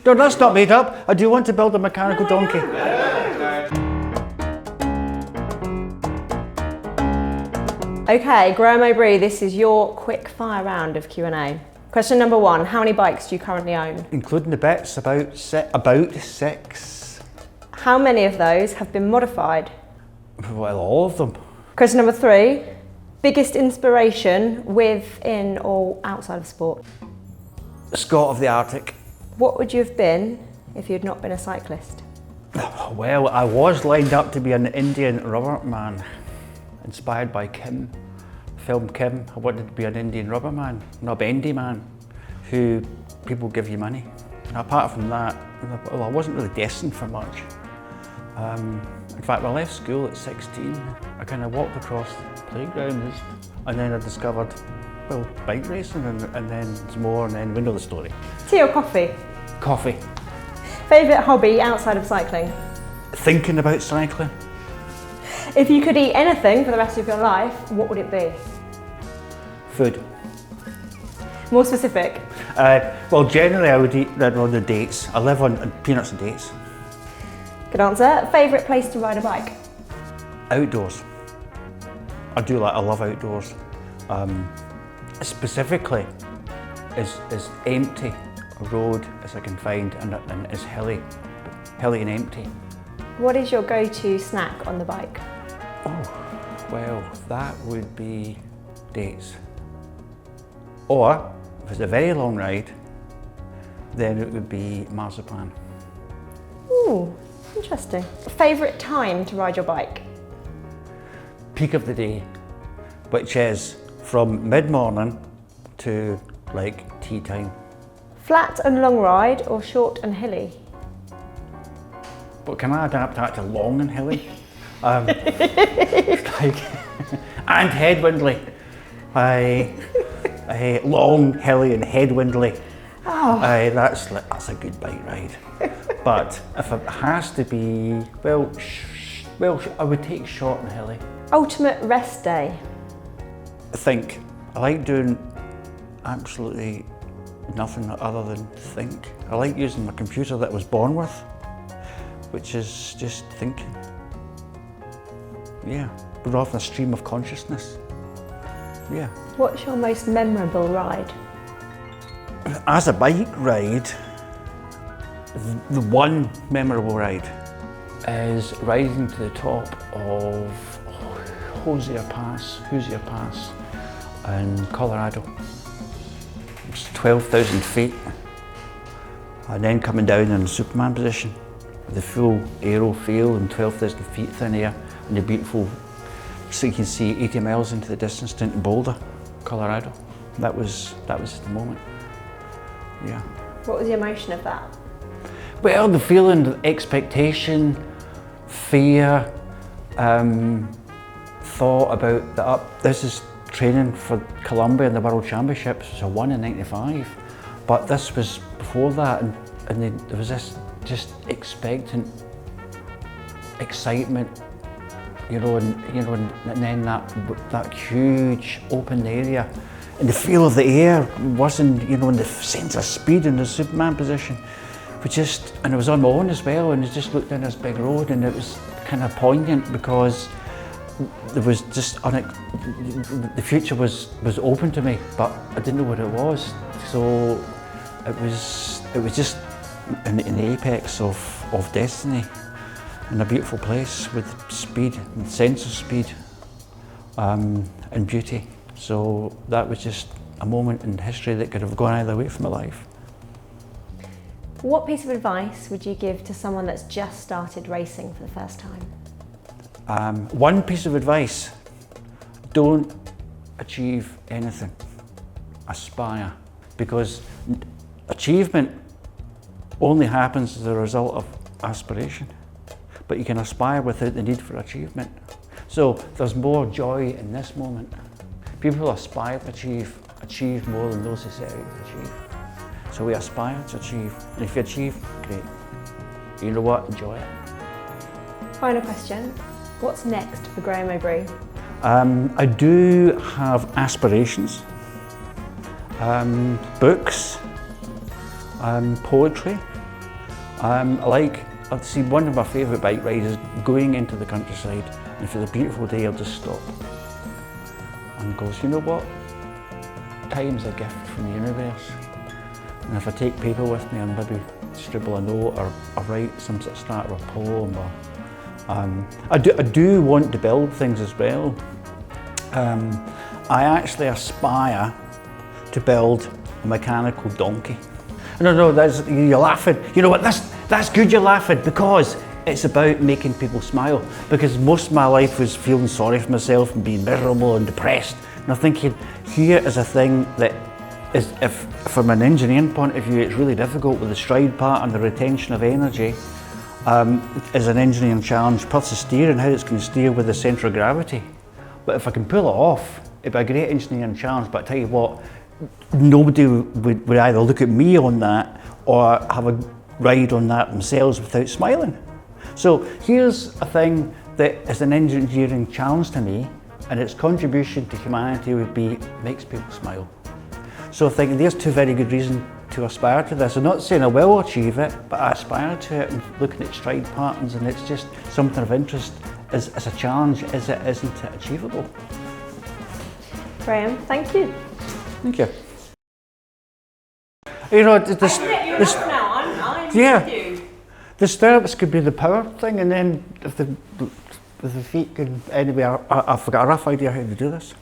No, that's not made up. I do want to build a mechanical donkey. Okay, Graeme Obree, this is your quick fire round of Q&A. Question number 1, how many bikes do you currently own? Including the bits, about 6. How many of those have been modified? Well, all of them. Question number 3, biggest inspiration within or outside of sport? Scott of the Arctic. What would you have been if you'd not been a cyclist? Well, I was lined up to be an Indian rubber man, inspired by Kim, film Kim. I wanted to be an Indian rubber man, not a bendy man, who people give you money. Apart from that, well, I wasn't really destined for much. In fact, when I left school at 16, I kind of walked across the playground and then I discovered, well, bike racing and then some more, and then we know the story. Tea or coffee? Coffee. Favourite hobby outside of cycling? Thinking about cycling. If you could eat anything for the rest of your life, what would it be? Food. More specific? Well, generally I would eat on the dates. I live on peanuts and dates. Good answer. Favourite place to ride a bike? Outdoors. I love outdoors. Specifically, as empty a road as I can find and as hilly and empty. What is your go-to snack on the bike? Oh, well, that would be dates. Or, if it's a very long ride, then it would be marzipan. Ooh, interesting. Favourite time to ride your bike? Peak of the day, which is from mid-morning to like tea time. Flat and long ride or short and hilly? But can I adapt that to long and hilly? And headwindly. Long, hilly and headwindly. Oh. That's a good bike ride. But if it has to be, well, I would take short and hilly. Ultimate rest day? I like doing absolutely nothing other than think. I like using my computer that I was born with, which is just thinking. Yeah, rather than a stream of consciousness. Yeah. What's your most memorable ride? As a bike ride, the one memorable ride is riding to the top of Hoosier Pass in Colorado. It's 12,000 feet. And then coming down in Superman position, with the full aero feel and 12,000 feet thin air and the beautiful, so you can see 80 miles into the distance down to Boulder, Colorado. That was the moment. Yeah. What was the emotion of that? Well, the feeling of expectation, fear, thought about this is training for Columbia and the World Championships, so I won in '95. But this was before that, and there was this just expectant excitement, and then that huge open area, and the feel of the air wasn't, and the sense of speed in the Superman position, and it was on my own as well, and I just looked down this big road, and it was kind of poignant because there was just the future was open to me, but I didn't know what it was. So it was just in the apex of destiny, in a beautiful place with speed and sense of speed and beauty. So that was just a moment in history that could have gone either way for my life. What piece of advice would you give to someone that's just started racing for the first time? One piece of advice: don't achieve anything, aspire, because achievement only happens as a result of aspiration, but you can aspire without the need for achievement. So there's more joy in this moment. People who aspire to achieve more than those who set out to achieve. So we aspire to achieve, and if you achieve, great. You know what, enjoy it. Final question. What's next for Graeme Obree? I do have aspirations, books, poetry, I'd see one of my favourite bike rides is going into the countryside, and if it's a beautiful day, I'll just stop and goes, you know what? Time's a gift from the universe. And if I take paper with me and maybe scribble a note or write some sort of start of a poem, or I do want to build things as well. I actually aspire to build a mechanical donkey. No, you're laughing. You know what, that's good you're laughing, because it's about making people smile. Because most of my life was feeling sorry for myself and being miserable and depressed. And I'm thinking, here is a thing that is, if from an engineering point of view, it's really difficult with the stride part and the retention of energy, is an engineering challenge, plus the steering, how it's going to steer with the centre of gravity. But if I can pull it off, it'd be a great engineering challenge. But I tell you what, nobody would either look at me on that or have a ride on that themselves without smiling. So here's a thing that is an engineering challenge to me, and its contribution to humanity would be, makes people smile. So I think there's two very good reasons to aspire to this. I'm not saying I will achieve it, but I aspire to it, and looking at stride patterns, and it's just something of interest as a challenge, isn't it achievable? Graeme, thank you. Thank you. You know, I'm yeah, you. the stirrups could be the power thing, and then if the feet can, anyway, I've got a rough idea how to do this.